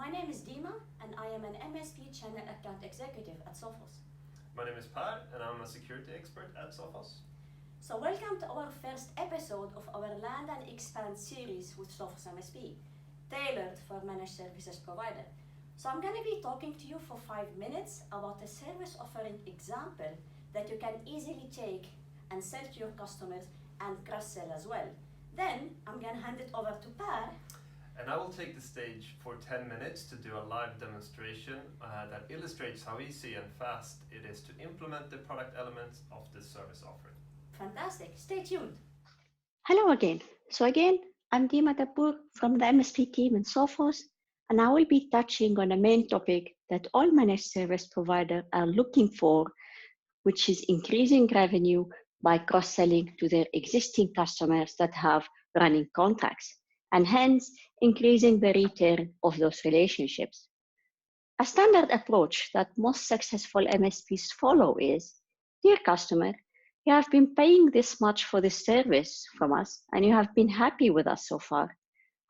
My name is Dima, and I am an MSP Channel Account Executive at Sophos. My name is Per, and I'm a security expert at Sophos. So welcome to our first episode of our Land and Expand series with Sophos MSP, tailored for managed services provider. So I'm going to be talking to you for 5 minutes about a service offering example that you can easily take and sell to your customers and cross-sell as well. Then I'm going to hand it over to Per. And I will take the stage for 10 minutes to do a live demonstration that illustrates how easy and fast it is to implement the product elements of this service offering. Fantastic. Stay tuned. Hello again. So again, I'm Dima Tapur from the MSP team in Sophos, and I will be touching on a main topic that all managed service providers are looking for, which is increasing revenue by cross-selling to their existing customers that have running contracts, and hence increasing the return of those relationships. A standard approach that most successful MSPs follow is, dear customer, you have been paying this much for this service from us and you have been happy with us so far.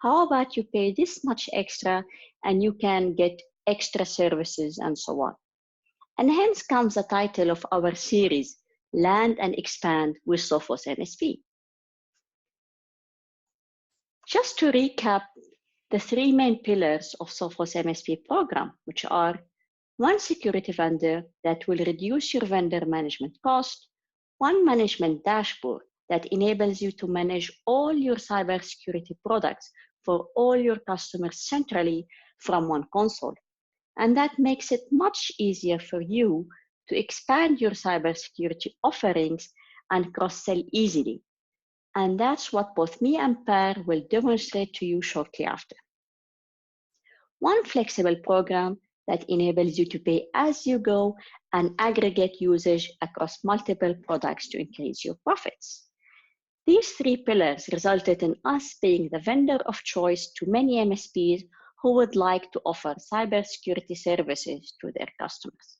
How about you pay this much extra and you can get extra services and so on. And hence comes the title of our series, Land and Expand with Sophos MSP. Just to recap the three main pillars of Sophos MSP program, which are one security vendor that will reduce your vendor management cost, one management dashboard that enables you to manage all your cybersecurity products for all your customers centrally from one console. And that makes it much easier for you to expand your cybersecurity offerings and cross-sell easily. And that's what both me and Per will demonstrate to you shortly after. One flexible program that enables you to pay as you go and aggregate usage across multiple products to increase your profits. These three pillars resulted in us being the vendor of choice to many MSPs who would like to offer cybersecurity services to their customers.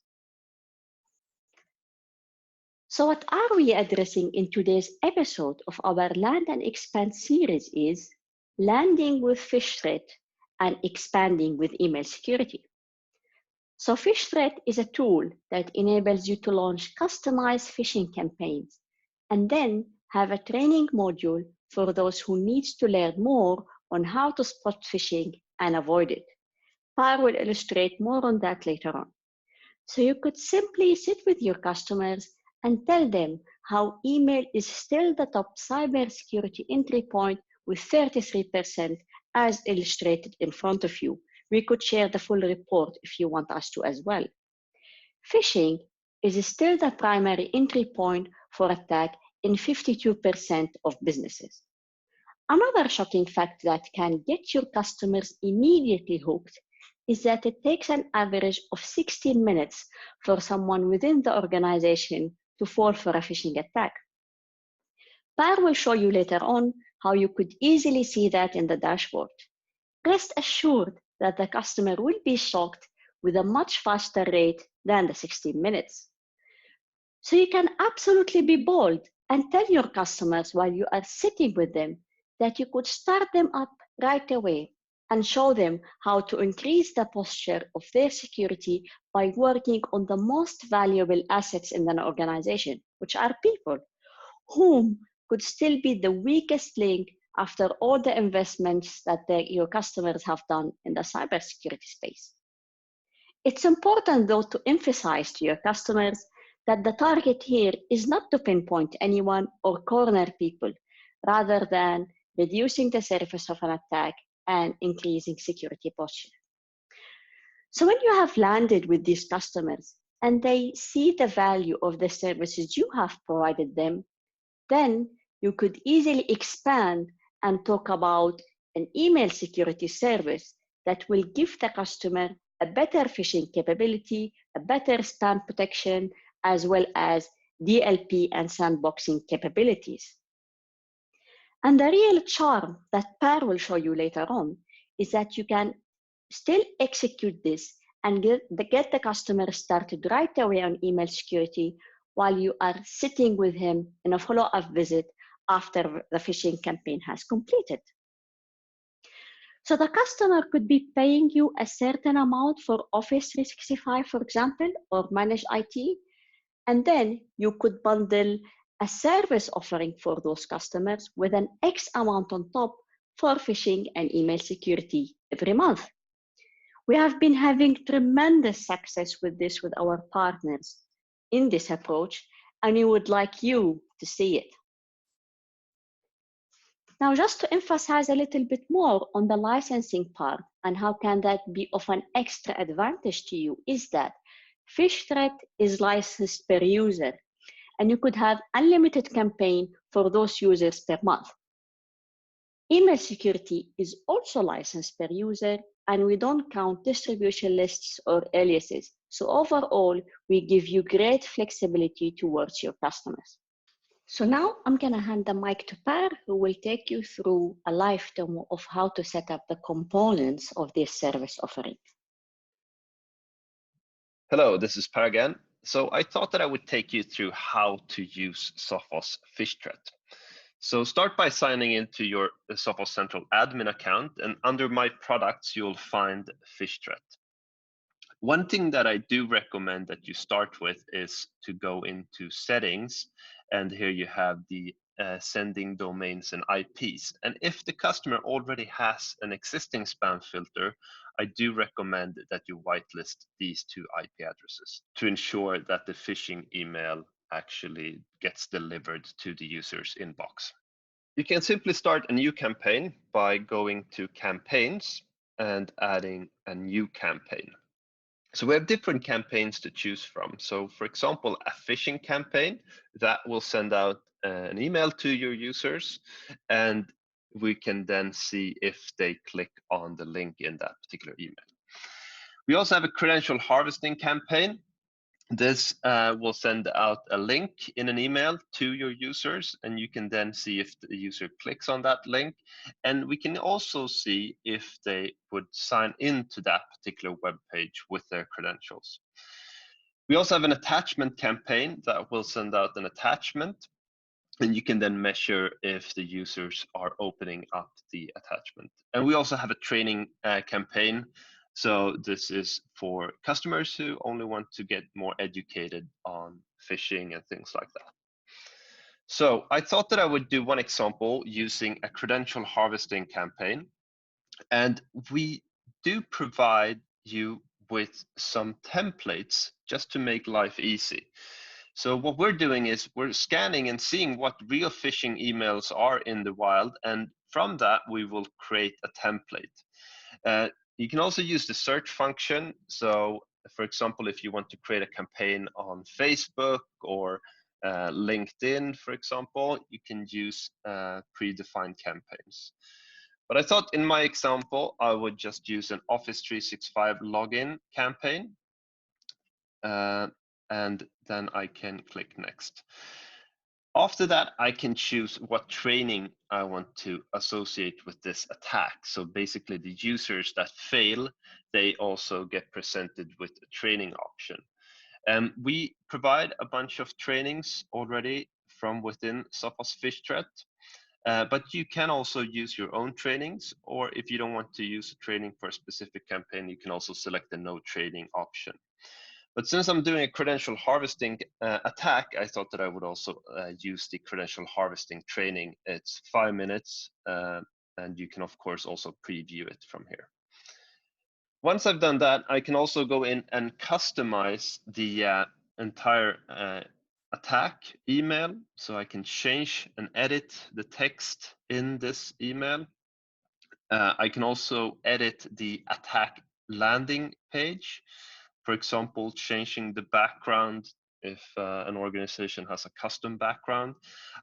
So what are we addressing in today's episode of our Land and Expand series is landing with Phish threat and expanding with email security. So Phish threat is a tool that enables you to launch customized phishing campaigns and then have a training module for those who need to learn more on how to spot phishing and avoid it. Per will illustrate more on that later on. So you could simply sit with your customers and tell them how email is still the top cybersecurity entry point with 33% as illustrated in front of you. We could share the full report if you want us to as well. Phishing is still the primary entry point for attack in 52% of businesses. Another shocking fact that can get your customers immediately hooked is that it takes an average of 16 minutes for someone within the organization to fall for a phishing attack. Per will show you later on how you could easily see that in the dashboard. Rest assured that the customer will be shocked with a much faster rate than the 16 minutes. So you can absolutely be bold and tell your customers while you are sitting with them that you could start them up right away and show them how to increase the posture of their security by working on the most valuable assets in an organization, which are people, whom could still be the weakest link after all the investments that your customers have done in the cybersecurity space. It's important, though, to emphasize to your customers that the target here is not to pinpoint anyone or corner people, rather than reducing the surface of an attack and increasing security posture. So when you have landed with these customers and they see the value of the services you have provided them, then you could easily expand and talk about an email security service that will give the customer a better phishing capability, a better spam protection, as well as DLP and sandboxing capabilities. And the real charm that Per will show you later on is that you can still execute this and get the customer started right away on email security while you are sitting with him in a follow-up visit after the phishing campaign has completed. So the customer could be paying you a certain amount for Office 365, for example, or manage IT, and then you could bundle a service offering for those customers with an X amount on top for phishing and email security every month. We have been having tremendous success with this with our partners in this approach, and we would like you to see it. Now, just to emphasize a little bit more on the licensing part and how can that be of an extra advantage to you is that PhishThreat is licensed per user, and you could have unlimited campaign for those users per month. Email security is also licensed per user, and we don't count distribution lists or aliases. So overall, we give you great flexibility towards your customers. So now I'm going to hand the mic to Per, who will take you through a live demo of how to set up the components of this service offering. Hello, this is Per again. So I thought that I would take you through how to use Sophos PhishThreat. So start by signing into your Sophos Central admin account, and under My Products, you'll find PhishThreat. One thing that I do recommend that you start with is to go into Settings, and here you have the sending domains and IPs. And if the customer already has an existing spam filter, I do recommend that you whitelist these two IP addresses to ensure that the phishing email actually gets delivered to the user's inbox. You can simply start a new campaign by going to Campaigns and adding a new campaign. So we have different campaigns to choose from. So for example, a phishing campaign that will send out an email to your users, and we can then see if they click on the link in that particular email. We also have a credential harvesting campaign. This will send out a link in an email to your users, and you can then see if the user clicks on that link. And we can also see if they would sign into that particular web page with their credentials. We also have an attachment campaign that will send out an attachment, and you can then measure if the users are opening up the attachment. And we also have a training campaign. So this is for customers who only want to get more educated on phishing and things like that. So I thought that I would do one example using a credential harvesting campaign. And we do provide you with some templates just to make life easy. So what we're doing is we're scanning and seeing what real phishing emails are in the wild, and from that we will create a template. You can also use the search function. So for example, if you want to create a campaign on Facebook or LinkedIn, for example, you can use predefined campaigns. But I thought in my example, I would just use an Office 365 login campaign. And then I can click next. After that, I can choose what training I want to associate with this attack. So basically the users that fail, they also get presented with a training option. We provide a bunch of trainings already from within Sophos PhishThreat, but you can also use your own trainings, or if you don't want to use a training for a specific campaign, you can also select the no training option. But since I'm doing a credential harvesting attack, I thought that I would also use the credential harvesting training. It's 5 minutes, and you can of course also preview it from here. Once I've done that, I can also go in and customize the entire attack email. So I can change and edit the text in this email. I can also edit the attack landing page. For example, changing the background if an organization has a custom background.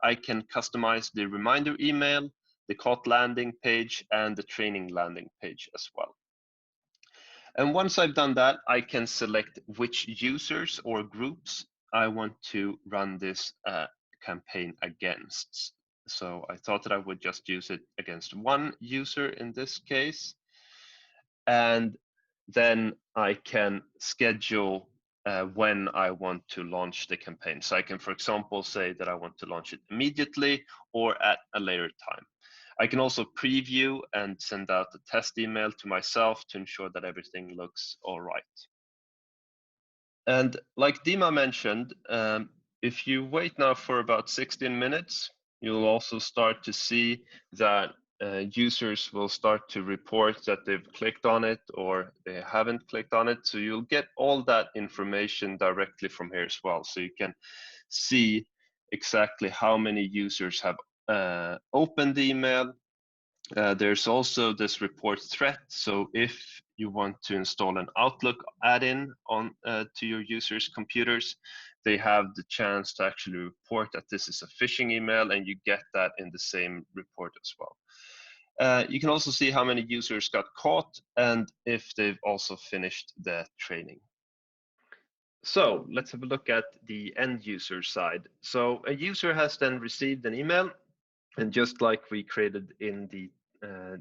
I can customize the reminder email, the caught landing page, and the training landing page as well. And once I've done that, I can select which users or groups I want to run this campaign against. So I thought that I would just use it against one user in this case. And then I can schedule when I want to launch the campaign. So I can, for example, say that I want to launch it immediately or at a later time. I can also preview and send out a test email to myself to ensure that everything looks all right. And like Dima mentioned, if you wait now for about 16 minutes, you'll also start to see that users will start to report that they've clicked on it or they haven't clicked on it. So you'll get all that information directly from here as well. So you can see exactly how many users have opened the email. There's also this report threat. So if you want to install an Outlook add-in on to your users' computers, they have the chance to actually report that this is a phishing email, and you get that in the same report as well. You can also see how many users got caught and if they've also finished the training. So let's have a look at the end user side. So a user has then received an email, and just like we created in the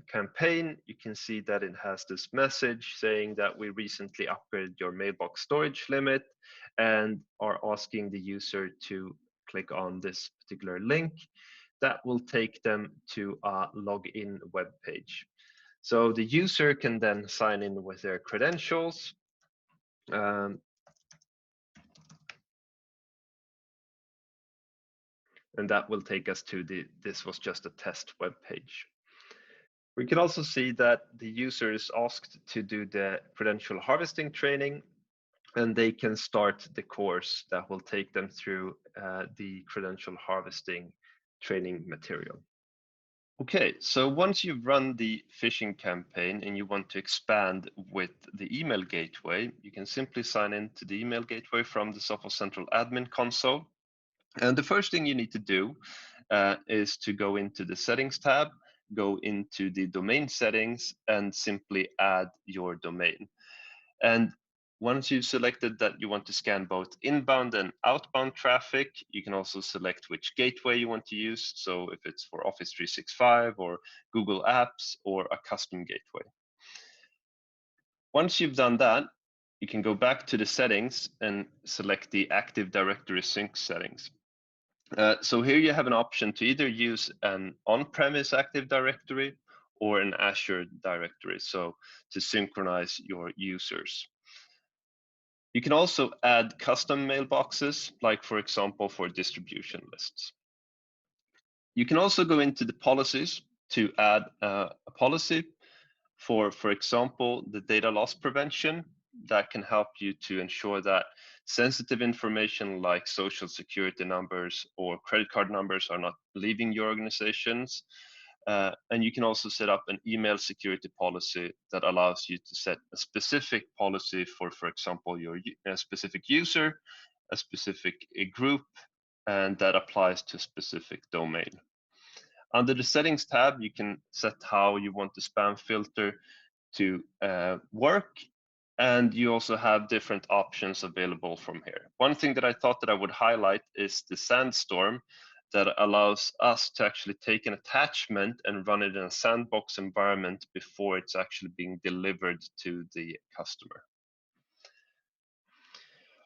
campaign, you can see that it has this message saying that we recently upgraded your mailbox storage limit and are asking the user to click on this particular link. That will take them to a login web page. So the user can then sign in with their credentials. And that will take us to this was just a test web page. We can also see that the user is asked to do the credential harvesting training, and they can start the course that will take them through the credential harvesting training material. Okay, so once you've run the phishing campaign and you want to expand with the email gateway, you can simply sign in to the email gateway from the Sophos Central Admin Console. And the first thing you need to do is to go into the Settings tab, go into the domain settings, and simply add your domain. And once you've selected that you want to scan both inbound and outbound traffic, you can also select which gateway you want to use. So if it's for Office 365 or Google Apps or a custom gateway. Once you've done that, you can go back to the settings and select the Active Directory sync settings. So here you have an option to either use an on-premise Active Directory or an Azure directory, so to synchronize your users. You can also add custom mailboxes, like for example, for distribution lists. You can also go into the policies to add a policy for example, the data loss prevention that can help you to ensure that sensitive information like social security numbers or credit card numbers are not leaving your organizations. And you can also set up an email security policy that allows you to set a specific policy for example, your specific user, a specific group, and that applies to a specific domain. Under the Settings tab, you can set how you want the spam filter to work, and you also have different options available from here. One thing that I thought that I would highlight is the Sandstorm that allows us to actually take an attachment and run it in a sandbox environment before it's actually being delivered to the customer.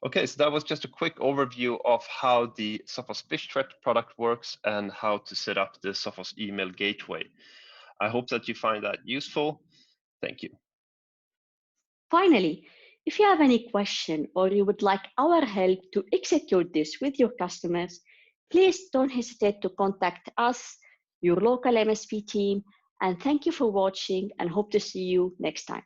Okay, so that was just a quick overview of how the Sophos Phish Threat product works and how to set up the Sophos email gateway. I hope that you find that useful. Thank you. Finally, if you have any question or you would like our help to execute this with your customers, please don't hesitate to contact us, your local MSP team, and thank you for watching and hope to see you next time.